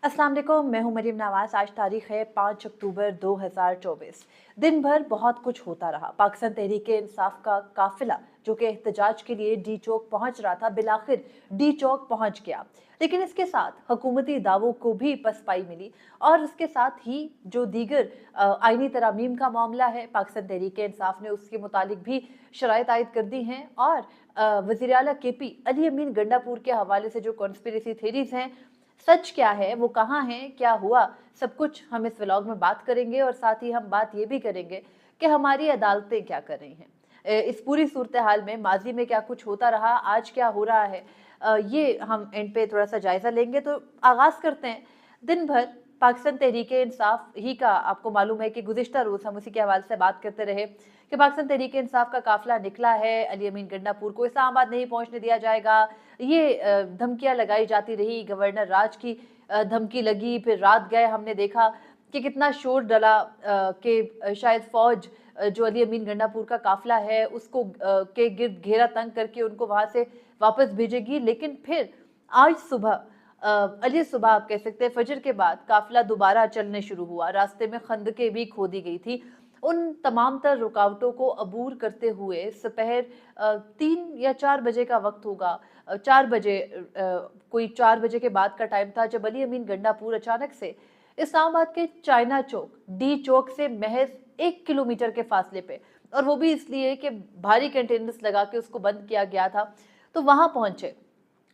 अस्सलाम वालेकुम, मैं हूं मरीम नवाज। आज तारीख है 5 अक्टूबर 2024। दिन भर बहुत कुछ होता रहा। पाकिस्तान तहरीक-ए-इंसाफ का काफिला जो कि एहतजाज के लिए डी चौक पहुंच रहा था, बिलाखिर डी चौक पहुंच गया। लेकिन इसके साथ हुकूमती दावों को भी पसपाई मिली और उसके साथ ही जो दीगर आईनी तरामीम का मामला है, पाकिस्तान तहरीक-ए-इंसाफ ने उसके मुतालिक भी शराइत आयद कर दी हैं। और वज़ीर आला KP अली अमीन गंडापुर के हवाले से जो कॉन्स्पिरेसी थेरीज हैं, सच क्या है, वो कहाँ है, क्या हुआ, सब कुछ हम इस व्लॉग में बात करेंगे। और साथ ही हम बात ये भी करेंगे कि हमारी अदालतें क्या कर रही हैं इस पूरी सूरत हाल में। माजी में क्या कुछ होता रहा, आज क्या हो रहा है, ये हम एंड पे थोड़ा सा जायजा लेंगे। तो आगाज करते हैं। दिन भर पाकिस्तान तहरीक-ए-इंसाफ ही का आपको मालूम है कि गुज़िश्ता रोज़ हम उसी के हवाले से बात करते रहे कि पाकिस्तान तहरीक-ए-इंसाफ का काफिला निकला है, अली अमीन गंडापुर को इस्लामाबाद नहीं पहुंचने दिया जाएगा, ये धमकियां लगाई जाती रही। गवर्नर राज की धमकी लगी, फिर रात गए, हमने देखा कि कितना शोर डला कि शायद फौज जो अली अमीन गंडापुर का काफिला है उसको के गिर्द घेरा तंग करके उनको वहां से वापस भेजेगी। लेकिन फिर आज सुबह अली सुबह आप कह सकते हैं फजर के बाद काफिला दोबारा चलने शुरू हुआ। रास्ते में खंदकें भी खोदी गई थी। उन तमाम तर रुकावटों को अबूर करते हुए दोपहर 3 या 4 बजे का वक्त होगा, 4 बजे, कोई 4 बजे के बाद का टाइम था, जब अली अमीन गंडापुर अचानक से इस्लामाबाद के चाइना चौक डी चौक से महज 1 किलोमीटर के फासले पे, और वो भी इसलिए कि भारी कंटेनर्स लगा के उसको बंद किया गया था, तो वहां पहुंचे।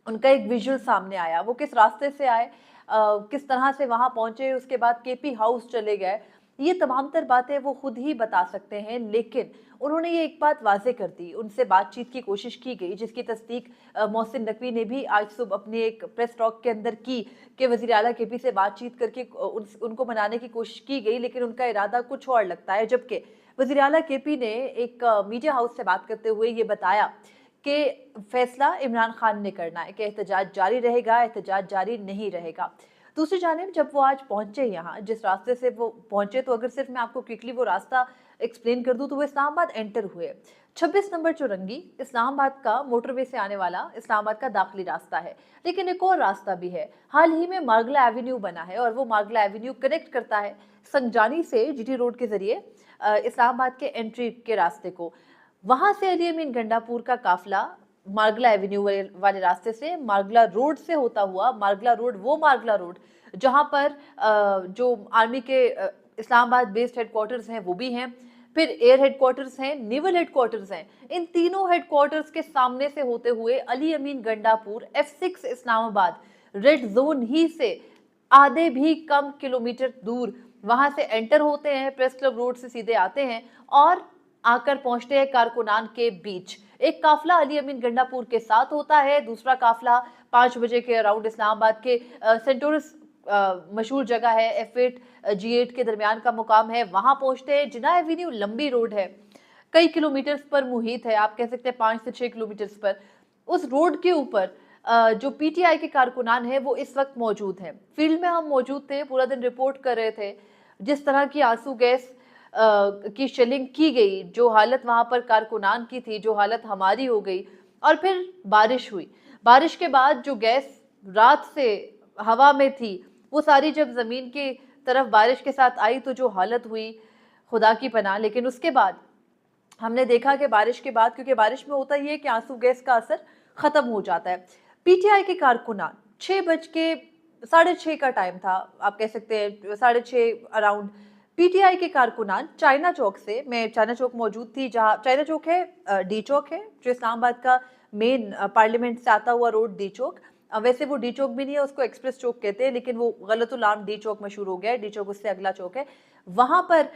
उनका एक विजुअल सामने आया, वो किस रास्ते से आए, किस तरह से वहां पहुंचे, उसके बाद KP हाउस चले गए, ये तमाम तर बातें वो खुद ही बता सकते हैं। लेकिन उन्होंने ये एक बात वाजे कर दी, उनसे बातचीत की कोशिश की गई, जिसकी तस्दीक मोहसिन नकवी ने भी आज सुबह अपने एक प्रेस टॉक के अंदर की कि वज़ीर आला KP से बातचीत करके उनको मनाने की कोशिश की गई, लेकिन उनका इरादा कुछ और लगता है। जबकि वज़ीर आला KP ने एक मीडिया हाउस से बात करते हुए ये बताया कि फैसला इमरान खान ने करना है कि एहतजाज जारी रहेगा, एहतजाज जारी नहीं रहेगा। दूसरी जानिब जब वो आज पहुंचे यहाँ, जिस रास्ते से वो पहुंचे, तो अगर सिर्फ मैं आपको क्विकली वो रास्ता एक्सप्लेन कर दूं तो वो इस्लामाबाद एंटर हुए। 26 नंबर चौरंगी इस्लामाबाद का मोटरवे से आने वाला इस्लामाबाद का दाखिली रास्ता है। लेकिन एक और रास्ता भी है, हाल ही में मार्गला एवेन्यू बना है और वो मार्गला एवेन्यू कनेक्ट करता है संगजानी से GT रोड के जरिए इस्लामाबाद के एंट्री के रास्ते को। वहां से अली अमीन गंडापुर का काफिला मार्गला एवेन्यू वाले रास्ते से मार्गला रोड से होता हुआ, मार्गला रोड वो मार्गला रोड जहां पर जो आर्मी के इस्लामाबाद बेस्ड हेडक्वार्टर्स हैं वो भी हैं, फिर एयर हेडक्वार्टर्स हैं, नेवल हेडक्वार्टर्स हैं। इन तीनों हेडक्वार्टर्स के सामने से होते हुए Ali Amin Gandapur F6 Islamabad red zone ही से आधे भी कम किलोमीटर दूर वहां से एंटर होते हैं, प्रेस क्लब रोड से सीधे आते हैं और आकर पहुंचते हैं कारकुनान के बीच। एक काफिला अली अमीन गंडापुर के साथ होता है, दूसरा काफिला 5 बजे के अराउंड इस्लामाबाद के सेंटोरस मशहूर जगह है F8 G8 के दरमियान का मुकाम है, वहां पहुंचते हैं। जिना एवेन्यू लंबी रोड है, कई किलोमीटर्स पर मुहित है, आप कह सकते हैं 5 से 6 किलोमीटर्स पर। उस रोड के ऊपर जो PTI के कारकुनान है वो इस वक्त मौजूद हैं। फील्ड में हम मौजूद थे, पूरा दिन रिपोर्ट कर रहे थे। जिस तरह की आंसू गैस की शेलिंग की गई, जो हालत वहां पर कारकुनान की थी, जो हालत हमारी हो गई, और फिर बारिश हुई। बारिश के बाद जो गैस रात से हवा में थी, वो सारी जब जमीन की तरफ बारिश के साथ आई तो जो हालत हुई, खुदा की पनाह। लेकिन उसके बाद हमने देखा कि बारिश के बाद, क्योंकि बारिश में होता ही है कि आंसू गैस का असर खत्म हो जाता है। PTI के कारकुनान 6:06 का टाइम था, आप कह सकते हैं 6:30 अराउंड, PTI के कारकुनान चाइना चौक से, मैं चाइना चौक मौजूद थी, जहाँ चाइना चौक है डी चौक है जो इस्लामाबाद का मेन पार्लियामेंट से आता हुआ रोड डी चौक। वैसे वो डी चौक भी नहीं है, उसको एक्सप्रेस चौक कहते हैं, लेकिन वो गलतुल आम डी चौक मशहूर हो गया है। डी चौक उससे अगला चौक है। वहां पर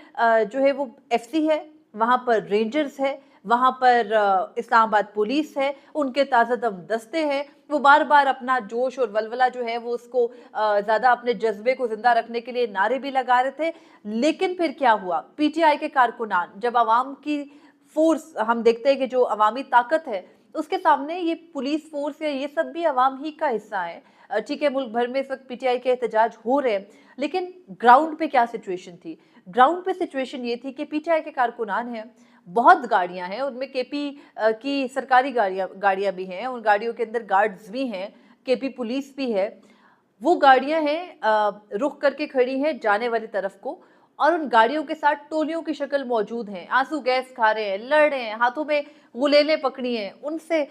जो है वो FC है, वहां पर रेंजर्स है, वहां पर इस्लामाबाद पुलिस है, उनके ताज़ादम दस्ते हैं। वो बार बार अपना जोश और वलवला जो है वो उसको ज्यादा अपने जज्बे को जिंदा रखने के लिए नारे भी लगा रहे थे। लेकिन फिर क्या हुआ, PTI के कारकुनान जब आवाम की फोर्स, हम देखते हैं कि जो अवामी ताकत है उसके सामने ये पुलिस फोर्स या ये सब भी अवाम ही का हिस्सा है। ठीक है, मुल्क भर में इस वक्त PTI के एहतजाज हो रहे हैं, लेकिन ग्राउंड पे क्या सिचुएशन थी? ग्राउंड पे सिचुएशन ये थी कि PTI के कारकुनान हैं, बहुत गाड़ियां हैं, उनमें KP की सरकारी गाड़ियां भी हैं, उन गाड़ियों के अंदर गार्ड्स भी हैं, KP पुलिस भी है। वो गाड़ियां हैं रुक करके खड़ी हैं जाने वाली तरफ को, और उन गाड़ियों के साथ टोलियों की शक्ल मौजूद हैं, आंसू गैस खा रहे हैं, लड़ रहे हैं, हाथों में गुलेलें पकड़ी हैं, उनसे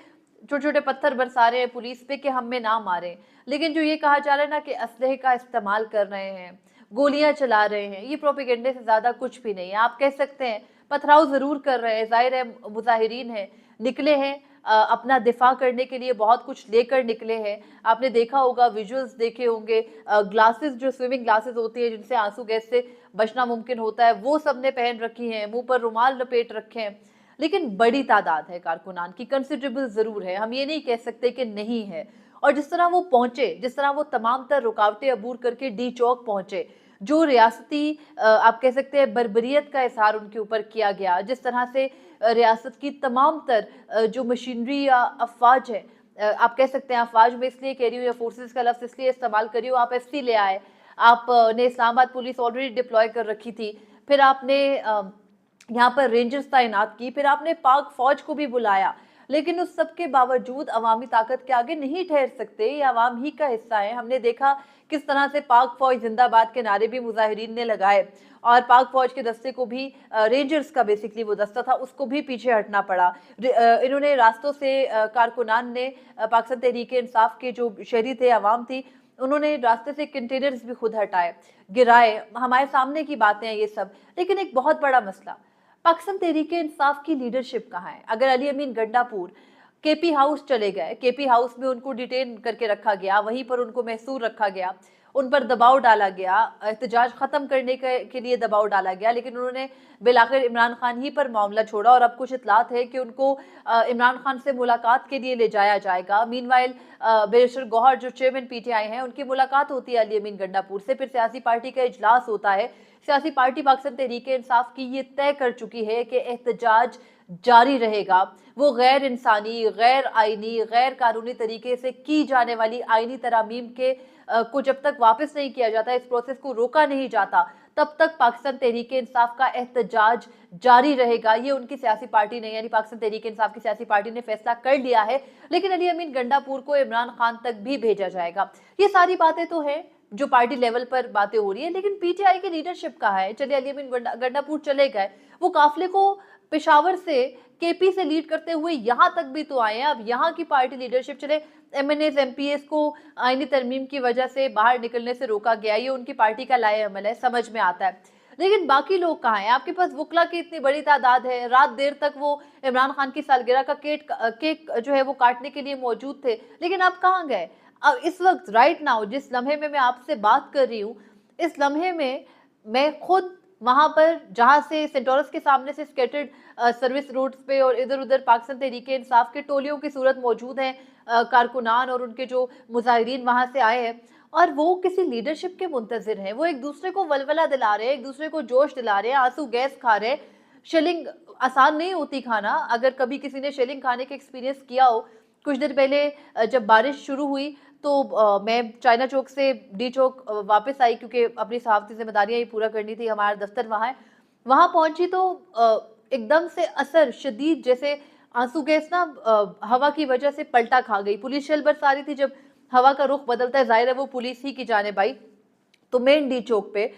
छोटे छोटे पत्थर बरसा रहे हैं पुलिस पे कि हमें ना मारें। लेकिन जो ये कहा जा रहा है ना कि असलहे का इस्तेमाल कर रहे हैं, गोलियां चला रहे हैं, ये प्रोपेगेंडे से ज्यादा कुछ भी नहीं है। आप कह सकते हैं पथराव जरूर कर रहे हैं, जाहिर है मुजाहिरीन है, निकले हैं अपना दिफा करने के लिए, बहुत कुछ लेकर निकले हैं। आपने देखा होगा, विजुअल्स देखे होंगे, ग्लासेस जो स्विमिंग ग्लासेस होती है जिनसे आंसू गैस से बचना मुमकिन होता है, वो सबने पहन रखी हैं, मुंह पर रुमाल लपेट रखे हैं। लेकिन बड़ी तादाद है कारकुनान की, कंसिडरेबल जरूर है, हम ये नहीं कह सकते कि नहीं है। और जिस तरह वो पहुंचे, जिस तरह वो तमाम तर रुकावटें अबूर करके डी चौक पहुंचे, जो रियासती आप कह सकते हैं बर्बरियत का इजहार उनके ऊपर किया गया, जिस तरह से रियासत की तमाम तर जो मशीनरी या अफवाज है, आप कह सकते हैं अफवाज में इसलिए कह रही हूँ या फोर्सेस का लफ्ज इसलिए इस्तेमाल कर रही हूँ, आप एफसी ले आए, आपने इस्लामाबाद पुलिस ऑलरेडी डिप्लॉय कर रखी थी, फिर आपने यहाँ पर रेंजर्स तैनात की, फिर आपने पाक फौज को भी बुलाया, लेकिन उस सब के बावजूद अवामी ताकत के आगे नहीं ठहर सकते। ये अवाम ही का हिस्सा है। हमने देखा किस तरह से पाक फौज जिंदाबाद के नारे भी मुजाहिरीन ने लगाए, और पाक फौज के दस्ते को भी, रेंजर्स का बेसिकली वो दस्ता था, उसको भी पीछे हटना पड़ा। इन्होंने रास्तों से कारकुनान ने पाकिस्तान तहरीक इंसाफ के जो शहरी थे, अवाम थी, उन्होंने रास्ते से कंटेनर्स भी खुद हटाए, गिराए, हमारे सामने की बातें हैं ये सब। लेकिन एक बहुत बड़ा मसला, पाकिस्तान तहरीक इंसाफ की लीडरशिप कहाँ है? अगर अली अमीन गंडापुर केपी हाउस चले गए, केपी हाउस में उनको डिटेन करके रखा गया, वहीं पर उनको महसूर रखा गया, उन पर दबाव डाला गया, एहतजाज खत्म करने के लिए दबाव डाला गया, लेकिन उन्होंने बिलाखिर इमरान खान ही पर मामला छोड़ा, और अब कुछ इतलात है कि उनको इमरान खान से मुलाकात के लिए ले जाया जाएगा। मीनवाइल बैरिस्टर गौहर जो चेयरमैन पीटीआई हैं, उनकी मुलाकात होती है अली अमीन गंडापुर से, फिर सियासी पार्टी का इजलास होता है। सियासी पार्टी पाकिस्तान तहरीक इंसाफ की ये तय कर चुकी है कि एहतजाज जारी रहेगा। वो गैर इंसानी, गैर आईनी, गैर कानूनी तरीके से की जाने वाली आईनी तरामीम के को जब तक वापस नहीं किया जाता, इस प्रोसेस को रोका नहीं जाता, तब तक पाकिस्तान तहरीक इंसाफ का एहतजाज जारी रहेगा। ये उनकी सियासी पार्टी ने, यानी पाकिस्तान तहरीक इंसाफ की सियासी पार्टी ने फैसला कर लिया है। लेकिन अली अमीन गंडापुर को इमरान खान तक भी भेजा जाएगा। ये सारी बातें तो है जो पार्टी लेवल पर बातें हो रही है, लेकिन पीटीआई की लीडरशिप कहाँ है? चलिए अली अमीन गंडापुर चले गए, वो काफिले को पेशावर से, केपी से लीड करते हुए यहाँ तक भी तो आए हैं। अब यहाँ की पार्टी लीडरशिप, चले एमएनएस एमपीएस को आईनी तरमीम की वजह से बाहर निकलने से रोका गया, ये उनकी पार्टी का लाए अमल है, समझ में आता है। लेकिन बाकी लोग कहाँ हैं? आपके पास वकला की इतनी बड़ी तादाद है, रात देर तक वो इमरान खान की सालगिरह का केक जो है वो काटने के लिए मौजूद थे, लेकिन अब कहाँ गए? अब इस वक्त राइट नाउ जिस लम्हे में मैं आपसे बात कर रही हूँ, इस लम्हे में मैं खुद वहां पर, जहां से सेंटोरस के सामने से स्केटर्ड सर्विस रूट्स पे और इधर उधर पाकिस्तान तहरीक इंसाफ के टोलियों की सूरत मौजूद है, कारकुनान और उनके जो मुजाहिरीन वहां से आए हैं, और वो किसी लीडरशिप के मुंतजिर हैं। वो एक दूसरे को वलवला दिला रहे हैं, एक दूसरे को जोश दिला रहे हैं, आंसू गैस खा रहे हैं। शेलिंग आसान नहीं होती खाना, अगर कभी किसी ने शेलिंग खाने का एक्सपीरियंस किया हो। कुछ देर पहले जब बारिश शुरू हुई तो मैं चाइना चौक से डी चौक वापस आई, क्योंकि अपनी सहाफती जिम्मेदारियां ही पूरा करनी थी, हमारा दफ्तर वहाँ है। वहाँ पहुंची तो एकदम से असर शदीद, जैसे आंसू गैस ना हवा की वजह से पलटा खा गई। पुलिस शेल बरस आ रही थी, जब हवा का रुख बदलता है जाहिर है वो पुलिस ही की जानिब आई। तो मेन डी चौक पे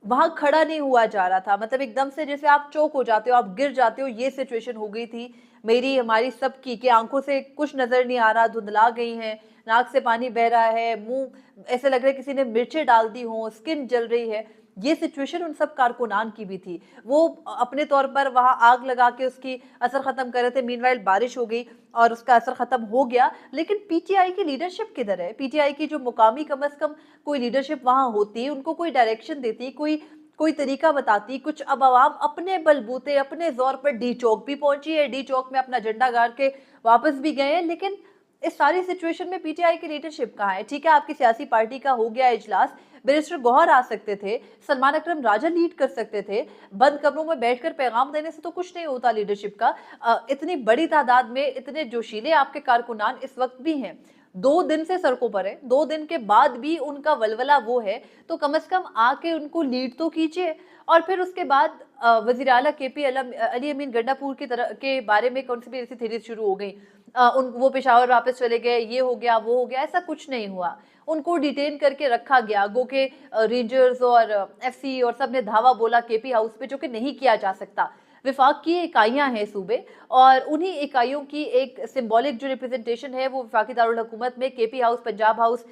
वहां खड़ा नहीं हुआ जा रहा था, मतलब एकदम से जैसे आप चौक हो जाते हो, आप गिर जाते हो, ये सिचुएशन हो गई थी मेरी, हमारी सबकी, कि आंखों से कुछ नजर नहीं आ रहा, धुंधला गई हैं, नाक से पानी बह रहा है, मुंह ऐसे लग रहा है किसी ने मिर्चें डाल दी हों, स्किन जल रही है। ये सिचुएशन उन सब कारकुनान की भी थी। वो अपने तौर पर वहां आग लगा के उसकी असर खत्म कर रहे थे। मीनवाइल बारिश हो गई और उसका असर खत्म हो गया। लेकिन पीटीआई की लीडरशिप किधर है? पीटीआई की जो मुकामी कम अज कम कोई लीडरशिप वहां होती, उनको कोई डायरेक्शन देती, कोई तरीका बताती कुछ। अब आवाम अपने बलबूते, अपने जोर पर डी चौक भी पहुंची है, डी चौक में अपना झंडा गाड़ के वापस भी गए हैं। लेकिन इस सारी सिचुएशन में पीटीआई की लीडरशिप कहाँ है? ठीक है, आपकी सियासी पार्टी का हो गया इजलास, बैरिस्टर गौहर आ सकते थे, सलमान अकरम राजा लीड कर सकते थे, बंद कमरों में बैठकर पैगाम देने से तो कुछ नहीं होता लीडरशिप का। इतनी बड़ी तादाद में इतने जोशीले आपके कारकुनान इस वक्त भी हैं, 2 दिन से सड़कों पर है, 2 दिन के बाद भी उनका वलवला वो है, तो कम से कम आके उनको लीड तो कीजिए। और फिर उसके बाद वजीर आला केपी अली अमीन गंडापुर की तरह के बारे में कौन सी भी ऐसी थ्योरी शुरू हो गई उन वो पेशावर वापस चले गए, ये हो गया वो हो गया, ऐसा कुछ नहीं हुआ। उनको डिटेन करके रखा गया। गो के रेंजर्स और एफसी और सब ने धावा बोला केपी हाउस पे, जो कि नहीं किया जा सकता। विफाक की इकाइयां हैं सूबे, और उन्हीं इकाइयों की एक सिंबॉलिक जो रिप्रेजेंटेशन है वो वफाकी दारुल हुकूमत में KP house, Punjab house,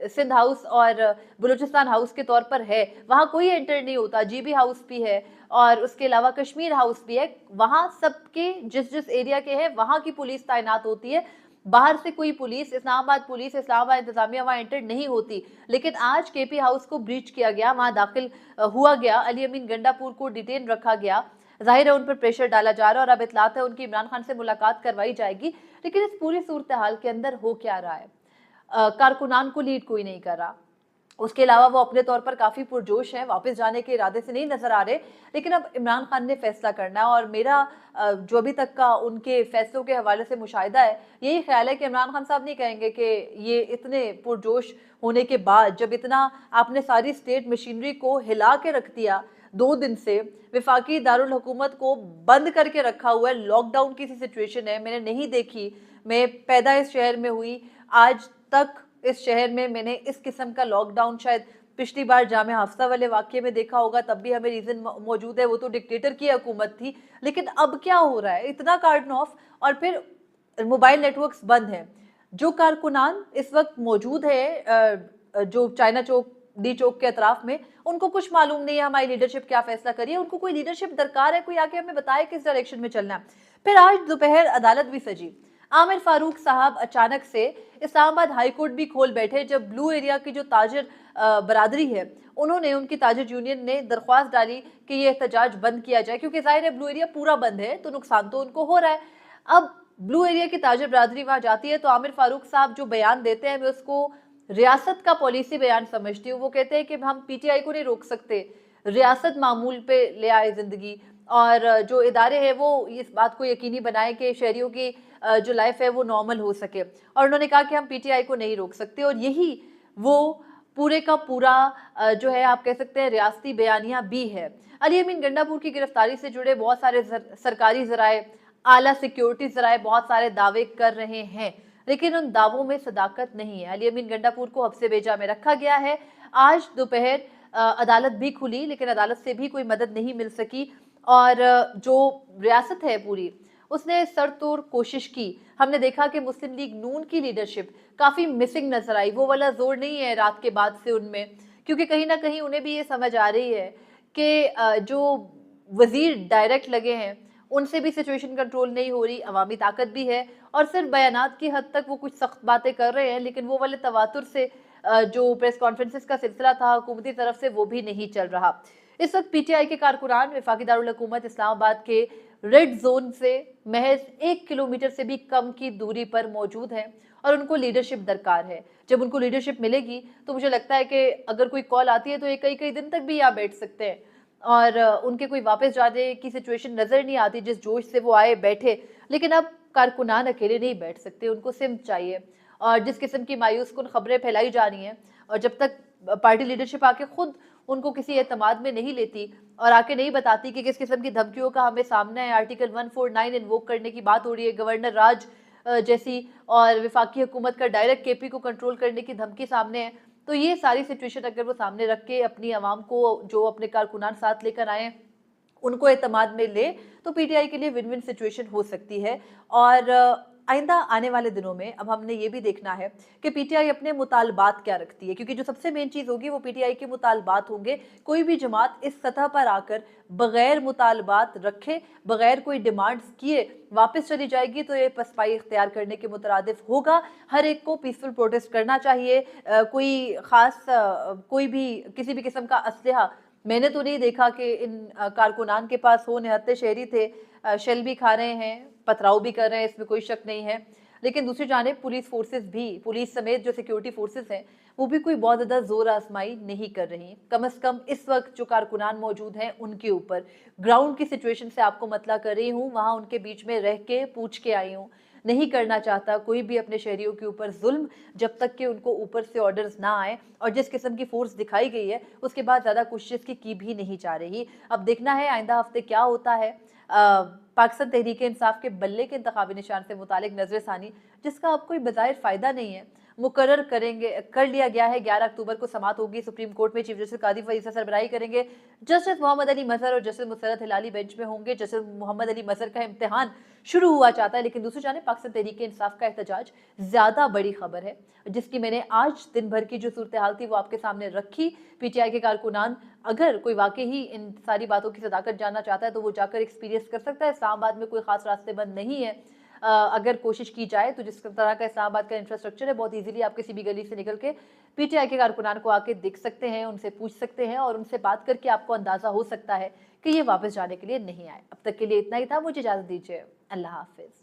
Sindh house और बलूचिस्तान हाउस के तौर पर है। वहाँ कोई एंटर नहीं होता। जीबी हाउस भी है और उसके अलावा कश्मीर हाउस भी है। वहाँ सबके जिस जिस एरिया के हैं वहाँ की पुलिस तैनात होती है। बाहर से कोई पुलिस, इस्लामाबाद पुलिस, इस्लामाबाद इंतजामिया वहाँ एंटर नहीं होती। लेकिन आज केपी हाउस को ब्रीच किया गया, वहाँ दाखिल हुआ गया। अली अमीन गंडापुर को डिटेन रखा गया। जाहिर है उन पर प्रेशर डाला जा रहा है और अब इतलात है उनकी इमरान खान से मुलाकात करवाई जाएगी। लेकिन इस पूरी सूरत हाल के अंदर हो क्या रहा है? कारकुनान को लीड कोई नहीं कर रहा। उसके अलावा वो अपने तौर पर काफी पुरजोश है, वापस जाने के इरादे से नहीं नजर आ रहे। लेकिन अब इमरान खान ने फैसला करना है, और मेरा जो अभी तक का उनके फैसलों के हवाले से मुशाहिदा है, यही ख्याल है कि इमरान खान साहब नहीं कहेंगे कि ये इतने पुरजोश होने के बाद, जब इतना आपने सारी स्टेट मशीनरी को हिला के रख दिया, 2 दिन से विफाकी दारुल हुकूमत को बंद करके रखा हुआ है, लॉकडाउन की सी सिचुएशन है, मैंने नहीं देखी। मैं पैदा इस शहर में हुई, आज तक इस शहर में मैंने इस किस्म का लॉकडाउन शायद पिछली बार जामे हाफसा वाले वाक्य में देखा होगा, तब भी हमें रीजन मौजूद है, वो तो डिक्टेटर की हुकूमत थी। लेकिन अब क्या हो रहा है? इतना कार्डन ऑफ, और फिर मोबाइल नेटवर्क्स बंद हैं। जो कारकुनान इस वक्त मौजूद है जो चाइना चौक, डी चौक के अतराफ में, उनको कुछ मालूम नहीं है हमारी लीडरशिप क्या फैसला करिए। उनको कोई लीडरशिप दरकार है, कोई आके हमें बताए किस डायरेक्शन में चलना है। फिर आज दोपहर अदालत भी सजी। आमिर फारूक साहब अचानक से इस्लामाबाद हाई कोर्ट भी खोल बैठे, जब ब्लू एरिया की जो ताजर बरादरी है, उन्होंने, उनकी ताजर यूनियन ने दरख्वास्त डाली कि ये एहतजाज बंद किया जाए, क्योंकि जाहिर है ब्लू एरिया पूरा बंद है तो नुकसान तो उनको हो रहा है। अब ब्लू एरिया की ताजर बरादरी वहां जाती है तो आमिर फारूक साहब जो बयान देते हैं, मैं उसको रियासत का पॉलिसी बयान समझती हूँ। वो कहते हैं कि हम पीटीआई को नहीं रोक सकते, रियासत मामूल पे ले आए जिंदगी, और जो इदारे हैं वो इस बात को यकीनी बनाए कि शहरियों की जो लाइफ है वो नॉर्मल हो सके। और उन्होंने कहा कि हम पीटीआई को नहीं रोक सकते, और यही वो पूरे का पूरा जो है आप कह सकते हैं रियासती बयानिया भी है। अली अमीन गंडापुर की गिरफ्तारी से जुड़े बहुत सारे सरकारी जराए, आला सिक्योरिटी जराए बहुत सारे दावे कर रहे हैं, लेकिन उन दावों में सदाकत नहीं है। अली अमीन गंडापुर को हफ्से बेजा में रखा गया है। आज दोपहर अदालत भी खुली, लेकिन अदालत से भी कोई मदद नहीं मिल सकी, और जो रियासत है पूरी, उसने सरतोड़ कोशिश की। हमने देखा कि मुस्लिम लीग नून की लीडरशिप काफी मिसिंग नजर आई। वो वाला जोर नहीं है रात के बाद से उनमें, क्योंकि कहीं ना कहीं उन्हें भी ये समझ आ रही है कि जो वजीर डायरेक्ट लगे हैं उनसे भी सिचुएशन कंट्रोल नहीं हो रही। अवामी ताकत भी है, और सिर्फ बयानात की हद तक वो कुछ सख्त बातें कर रहे हैं, लेकिन वो वाले तवातुर से जो प्रेस कॉन्फ्रेंसेस का सिलसिला था हुकूमती तरफ से, वो भी नहीं चल रहा। इस वक्त पीटीआई के कारकुनान वफाकी दारुल हुकूमत इस्लामाबाद के रेड जोन से महज 1 किलोमीटर से भी कम की दूरी पर मौजूद है, और उनको लीडरशिप दरकार है। जब उनको लीडरशिप मिलेगी तो मुझे लगता है कि अगर कोई कॉल आती है तो ये कई कई दिन तक भी यहाँ बैठ सकते हैं, और उनके कोई वापस जाने की सिचुएशन नजर नहीं आती जिस जोश से वो आए बैठे। लेकिन अब कारकुनान अकेले नहीं बैठ सकते, उनको सिमत चाहिए। और जिस किस्म की मायूस कुन खबरें फैलाई जा रही हैं, और जब तक पार्टी लीडरशिप आके खुद उनको किसी एतमाद में नहीं लेती और आके नहीं बताती कि किस किस्म की धमकियों का हमें सामना है, आर्टिकल 149 इन्वोक करने की बात हो रही है, गवर्नर राज जैसी, और विफाकी हुकूमत का डायरेक्ट केपी को कंट्रोल करने की धमकी सामने है, तो ये सारी सिचुएशन अगर वो सामने रख के अपनी आवाम को, जो अपने कारकुनान साथ लेकर आए, उनको एतमाद में ले, तो पीटीआई के लिए विन विन सिचुएशन हो सकती है। और आइंदा आने वाले दिनों में अब हमने ये भी देखना है कि पीटीआई अपने मुतालबात क्या रखती है, क्योंकि जो सबसे मेन चीज़ होगी वो पीटीआई के मुतालबात होंगे। कोई भी जमात इस सतह पर आकर बगैर मुतालबात रखे, बगैर कोई डिमांड्स किए वापस चली जाएगी तो ये पसपाई इख्तियार करने के मुतरादिफ होगा। हर एक को पीसफुल प्रोटेस्ट करना चाहिए। कोई ख़ास कोई भी किसी भी किस्म का असलहा मैंने तो नहीं देखा कि इन कारकुनान के पास हो। निहत्ते शहरी थे, शेल भी खा रहे हैं, पथराव भी कर रहे हैं, इसमें कोई शक नहीं है। लेकिन दूसरी जानिब पुलिस फोर्सेस भी, पुलिस समेत जो सिक्योरिटी फोर्सेस हैं, वो भी कोई बहुत ज़्यादा जोर आजमाई नहीं कर रही। कम अज़ कम इस वक्त जो कारकुनान मौजूद हैं उनके ऊपर ग्राउंड की सिचुएशन से आपको मतला कर रही हूँ, वहाँ उनके बीच में रह के पूछ के आई हूँ। नहीं करना चाहता कोई भी अपने शहरियों के ऊपर जुल्म, जब तक कि उनको ऊपर से ऑर्डर्स ना आए। और जिस किस्म की फोर्स दिखाई गई है उसके बाद ज़्यादा कोशिश की भी नहीं जा रही। अब देखना है आइंदा हफ्ते क्या होता है। पाकिस्तान तहरीक-ए-इंसाफ के बल्ले के इंतखाबी निशान से मुतालिक नजरसानी, जिसका अब कोई बज़ाहिर फ़ायदा नहीं है, मुकर्रर कर लिया गया है। 11 अक्टूबर को समाअत होगी सुप्रीम कोर्ट में। चीफ जस्टिस कादी फईसा सरबराही करेंगे। जस्टिस मोहम्मद अली मजहर और जस्टिस मुसरत हिलाली बेंच में होंगे। जस्टिस मोहम्मद अली मजहर का इम्तिहान शुरू हुआ चाहता है, लेकिन दूसरी जानिब पाकिस्तान तहरीक-ए-इंसाफ का एहतजाज ज़्यादा बड़ी खबर है, जिसकी मैंने आज दिन भर की जो सूरत हाल थी वो आपके सामने रखी। पीटीआई के कारकुनान, अगर कोई वाकई ही इन सारी बातों की सदाकत जानना चाहता है तो वो जाकर एक्सपीरियंस कर सकता है। इस्लामाबाद में कोई खास रास्ते बंद नहीं है। अगर कोशिश की जाए तो जिस तरह का इस्लामाबाद का इंफ्रास्ट्रक्चर है, बहुत इजीली आप किसी भी गली से निकल के पीटीआई के कारकुनान को आके देख सकते हैं, उनसे पूछ सकते हैं और उनसे बात करके आपको अंदाजा हो सकता है कि ये वापस जाने के लिए नहीं आए। अब तक के लिए इतना ही था। मुझे इजाजत दीजिए। अल्लाह हाफिज।